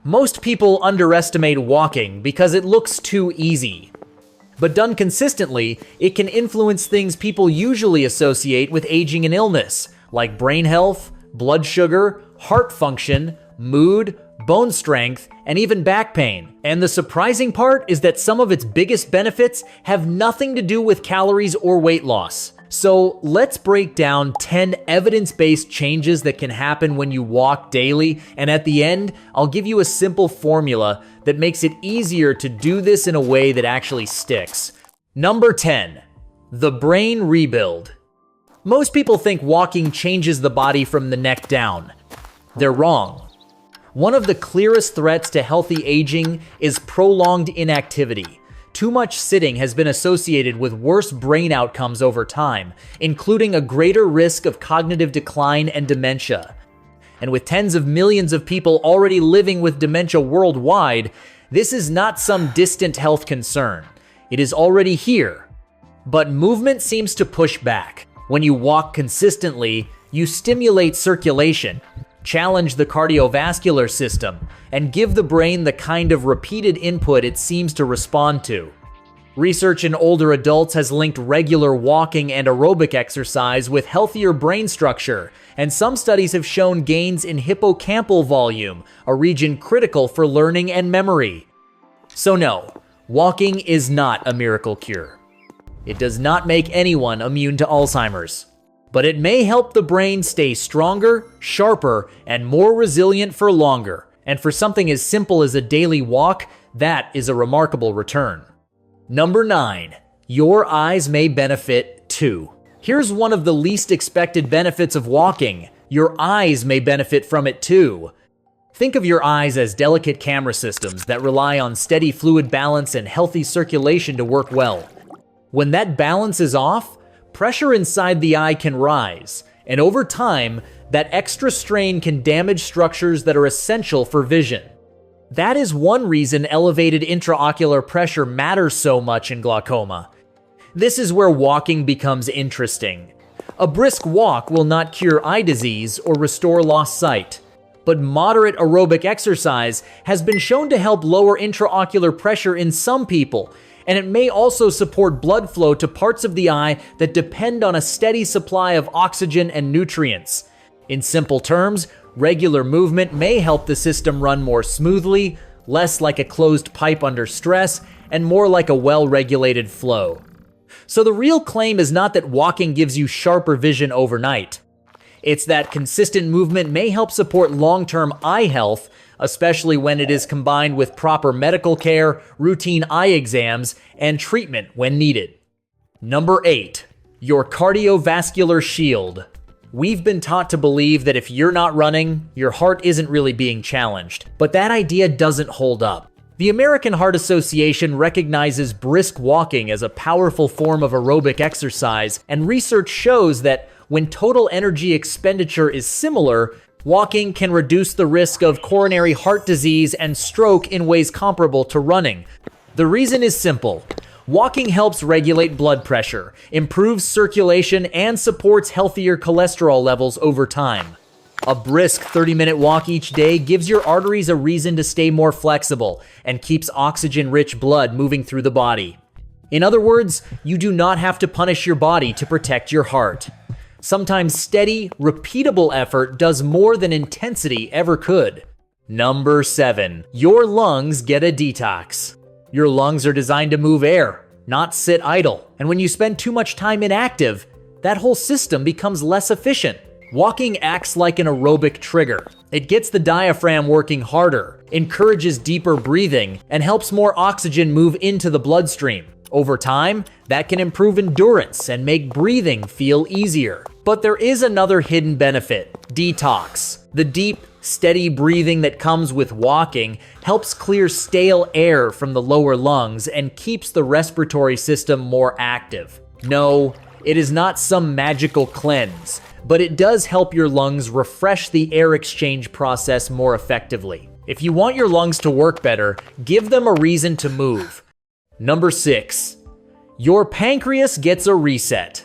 Most people underestimate walking because it looks too easy. But done consistently, it can influence things people usually associate with aging and illness, like brain health, blood sugar, heart function, mood, bone strength, and even back pain. And the surprising part is that some of its biggest benefits have nothing to do with calories or weight loss. So let's break down 10 evidence-based changes that can happen when you walk daily, and at the end, I'll give you a simple formula that makes it easier to do this in a way that actually sticks. Number 10, the brain rebuild. Most people think walking changes the body from the neck down. They're wrong. One of the clearest threats to healthy aging is prolonged inactivity. Too much sitting has been associated with worse brain outcomes over time, including a greater risk of cognitive decline and dementia. And with tens of millions of people already living with dementia worldwide, this is not some distant health concern. It is already here. But movement seems to push back. When you walk consistently, you stimulate circulation, challenge the cardiovascular system, and give the brain the kind of repeated input it seems to respond to. Research in older adults has linked regular walking and aerobic exercise with healthier brain structure, and some studies have shown gains in hippocampal volume, a region critical for learning and memory. So no, walking is not a miracle cure. It does not make anyone immune to Alzheimer's. But it may help the brain stay stronger, sharper, and more resilient for longer. And for something as simple as a daily walk, that is a remarkable return. Number 9, your eyes may benefit too. Here's one of the least expected benefits of walking. Your eyes may benefit from it too. Think of your eyes as delicate camera systems that rely on steady fluid balance and healthy circulation to work well. When that balance is off, pressure inside the eye can rise, and over time, that extra strain can damage structures that are essential for vision. That is one reason elevated intraocular pressure matters so much in glaucoma. This is where walking becomes interesting. A brisk walk will not cure eye disease or restore lost sight, but moderate aerobic exercise has been shown to help lower intraocular pressure in some people, and it may also support blood flow to parts of the eye that depend on a steady supply of oxygen and nutrients. In simple terms, regular movement may help the system run more smoothly, less like a closed pipe under stress, and more like a well-regulated flow. So the real claim is not that walking gives you sharper vision overnight. It's that consistent movement may help support long-term eye health, especially when it is combined with proper medical care, routine eye exams, and treatment when needed. Number 8, your cardiovascular shield. We've been taught to believe that if you're not running, your heart isn't really being challenged, but that idea doesn't hold up. The American Heart Association recognizes brisk walking as a powerful form of aerobic exercise, and research shows that when total energy expenditure is similar, walking can reduce the risk of coronary heart disease and stroke in ways comparable to running. The reason is simple. Walking helps regulate blood pressure, improves circulation, and supports healthier cholesterol levels over time. A brisk 30-minute walk each day gives your arteries a reason to stay more flexible and keeps oxygen-rich blood moving through the body. In other words, you do not have to punish your body to protect your heart. Sometimes steady, repeatable effort does more than intensity ever could. Number 7, your lungs get a detox. Your lungs are designed to move air, not sit idle. And when you spend too much time inactive, that whole system becomes less efficient. Walking acts like an aerobic trigger. It gets the diaphragm working harder, encourages deeper breathing, and helps more oxygen move into the bloodstream. Over time, that can improve endurance and make breathing feel easier. But there is another hidden benefit: detox. The deep, steady breathing that comes with walking helps clear stale air from the lower lungs and keeps the respiratory system more active. No, it is not some magical cleanse, but it does help your lungs refresh the air exchange process more effectively. If you want your lungs to work better, give them a reason to move. Number 6, your pancreas gets a reset.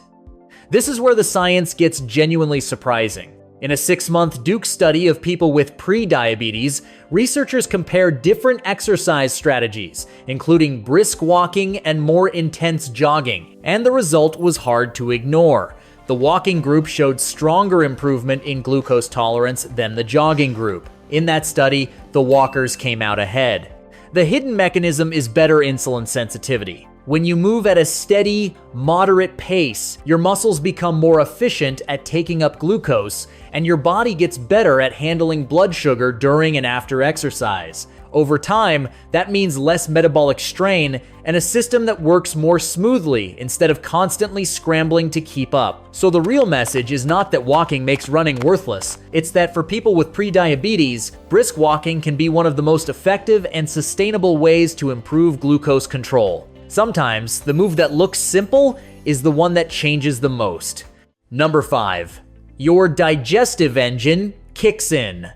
This is where the science gets genuinely surprising. In a 6-month Duke study of people with pre-diabetes, researchers compared different exercise strategies, including brisk walking and more intense jogging, and the result was hard to ignore. The walking group showed stronger improvement in glucose tolerance than the jogging group. In that study, the walkers came out ahead. The hidden mechanism is better insulin sensitivity. When you move at a steady, moderate pace, your muscles become more efficient at taking up glucose, and your body gets better at handling blood sugar during and after exercise. Over time, that means less metabolic strain and a system that works more smoothly instead of constantly scrambling to keep up. So the real message is not that walking makes running worthless. It's that for people with pre-diabetes, brisk walking can be one of the most effective and sustainable ways to improve glucose control. Sometimes, the move that looks simple is the one that changes the most. Number 5. Your digestive engine kicks in.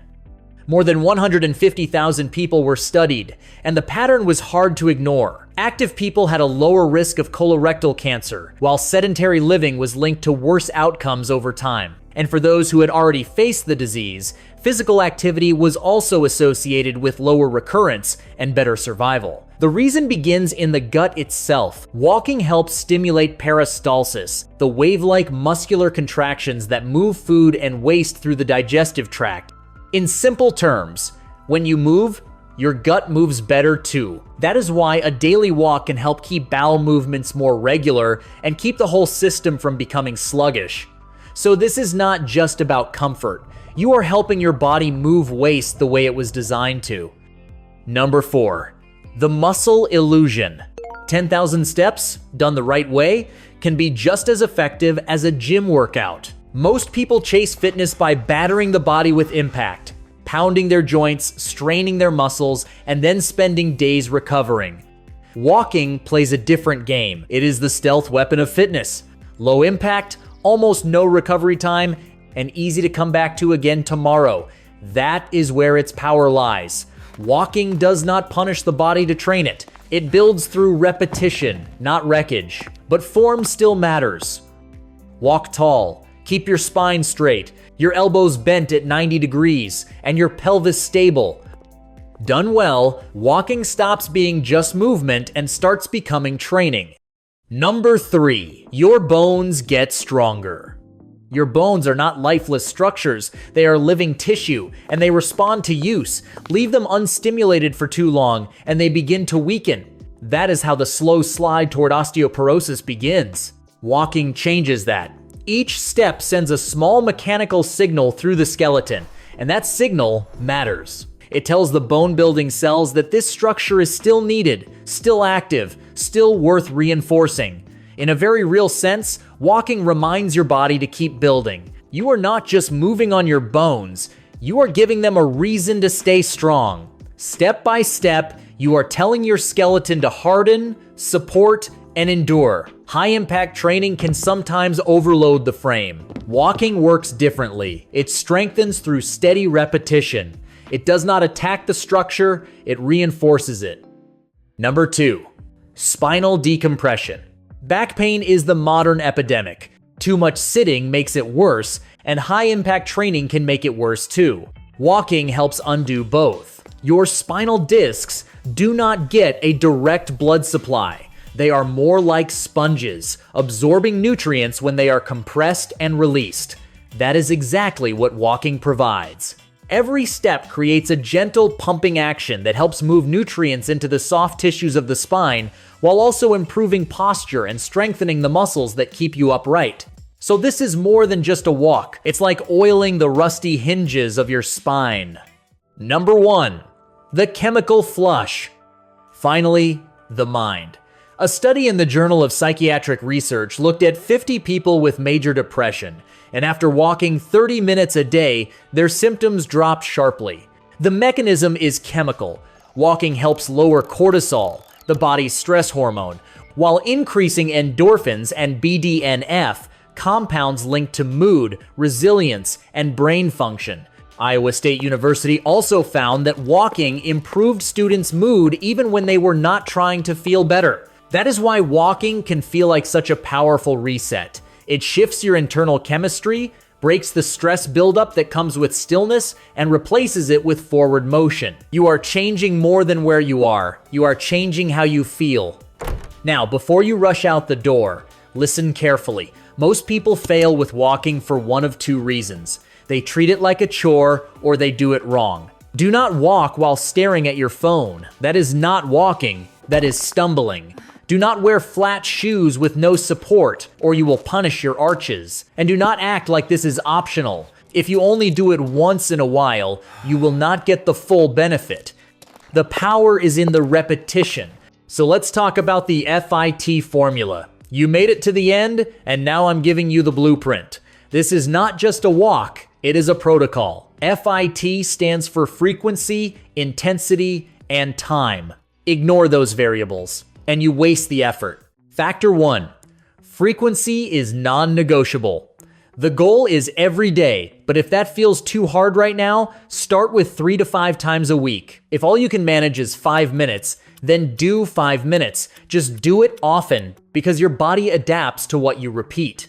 More than 150,000 people were studied, and the pattern was hard to ignore. Active people had a lower risk of colorectal cancer, while sedentary living was linked to worse outcomes over time. And for those who had already faced the disease, physical activity was also associated with lower recurrence and better survival. The reason begins in the gut itself. Walking helps stimulate peristalsis, the wave-like muscular contractions that move food and waste through the digestive tract. In simple terms, when you move, your gut moves better too. That is why a daily walk can help keep bowel movements more regular and keep the whole system from becoming sluggish. So this is not just about comfort. You are helping your body move waste the way it was designed to. Number 4. The muscle illusion. 10,000 steps, done the right way, can be just as effective as a gym workout. Most people chase fitness by battering the body with impact, pounding their joints, straining their muscles, and then spending days recovering. Walking plays a different game. It is the stealth weapon of fitness. Low impact, almost no recovery time, and easy to come back to again tomorrow. That is where its power lies. Walking does not punish the body to train it. It builds through repetition, not wreckage. But form still matters. Walk tall. Keep your spine straight, your elbows bent at 90 degrees, and your pelvis stable. Done well, walking stops being just movement and starts becoming training. Number 3. Your bones get stronger. Your bones are not lifeless structures, they are living tissue, and they respond to use. Leave them unstimulated for too long, and they begin to weaken. That is how the slow slide toward osteoporosis begins. Walking changes that. Each step sends a small mechanical signal through the skeleton, and that signal matters. It tells the bone-building cells that this structure is still needed, still active, still worth reinforcing. In a very real sense, walking reminds your body to keep building. You are not just moving on your bones, you are giving them a reason to stay strong. Step by step, you are telling your skeleton to harden, support, and endure. High-impact training can sometimes overload the frame. Walking works differently. It strengthens through steady repetition. It does not attack the structure, it reinforces it. Number 2. Spinal decompression. Back pain is the modern epidemic. Too much sitting makes it worse, and high-impact training can make it worse too. Walking helps undo both. Your spinal discs do not get a direct blood supply. They are more like sponges, absorbing nutrients when they are compressed and released. That is exactly what walking provides. Every step creates a gentle pumping action that helps move nutrients into the soft tissues of the spine while also improving posture and strengthening the muscles that keep you upright. So this is more than just a walk. It's like oiling the rusty hinges of your spine. Number 1. The chemical flush. Finally, the mind. A study in the Journal of Psychiatric Research looked at 50 people with major depression, and after walking 30 minutes a day, their symptoms dropped sharply. The mechanism is chemical. Walking helps lower cortisol, the body's stress hormone, while increasing endorphins and BDNF, compounds linked to mood, resilience, and brain function. Iowa State University also found that walking improved students' mood even when they were not trying to feel better. That is why walking can feel like such a powerful reset. It shifts your internal chemistry, breaks the stress buildup that comes with stillness, and replaces it with forward motion. You are changing more than where you are. You are changing how you feel. Now, before you rush out the door, listen carefully. Most people fail with walking for one of two reasons. They treat it like a chore, or they do it wrong. Do not walk while staring at your phone. That is not walking, that is stumbling. Do not wear flat shoes with no support, or you will punish your arches. And do not act like this is optional. If you only do it once in a while, you will not get the full benefit. The power is in the repetition. So let's talk about the FIT formula. You made it to the end, and now I'm giving you the blueprint. This is not just a walk, it is a protocol. FIT stands for frequency, intensity, and time. Ignore those variables, and you waste the effort. Factor 1. Frequency is non-negotiable. The goal is every day, but if that feels too hard right now, start with 3 to 5 times a week. If all you can manage is 5 minutes, then do 5 minutes. Just do it often, because your body adapts to what you repeat.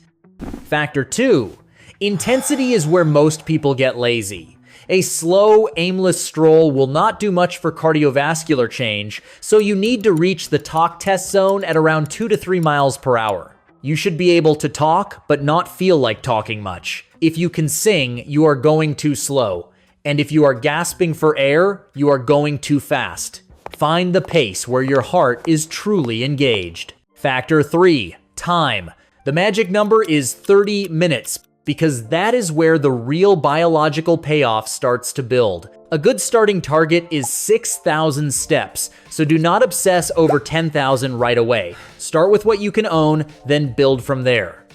Factor 2. Intensity is where most people get lazy. A slow, aimless stroll will not do much for cardiovascular change, so you need to reach the talk test zone at around 2 to 3 miles per hour. You should be able to talk, but not feel like talking much. If you can sing, you are going too slow. And if you are gasping for air, you are going too fast. Find the pace where your heart is truly engaged. Factor 3. Time. The magic number is 30 minutes, because that is where the real biological payoff starts to build. A good starting target is 6,000 steps, so do not obsess over 10,000 right away. Start with what you can own, then build from there.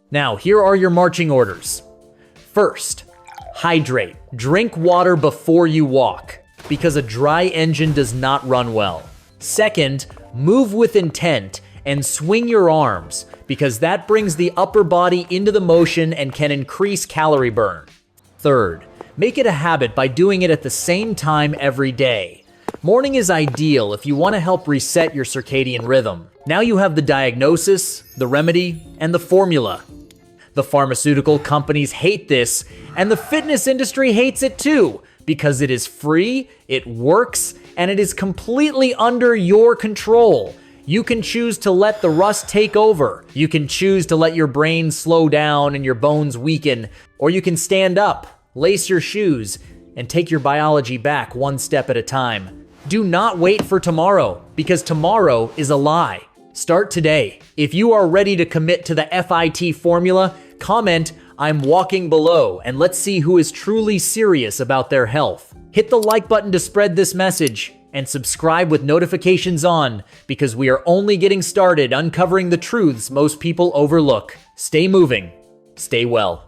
Now, here are your marching orders. First, hydrate. Drink water before you walk, because a dry engine does not run well. Second, move with intent and swing your arms, because that brings the upper body into the motion and can increase calorie burn. Third, make it a habit by doing it at the same time every day. Morning is ideal if you want to help reset your circadian rhythm. Now you have the diagnosis, the remedy, and the formula. The pharmaceutical companies hate this, and the fitness industry hates it too, because it is free, it works, and it is completely under your control. You can choose to let the rust take over. You can choose to let your brain slow down and your bones weaken, or you can stand up, lace your shoes, and take your biology back one step at a time. Do not wait for tomorrow, because tomorrow is a lie. Start today. If you are ready to commit to the FIT formula, comment, "I'm walking below," and let's see who is truly serious about their health. Hit the like button to spread this message, and subscribe with notifications on, because we are only getting started uncovering the truths most people overlook. Stay moving. Stay well.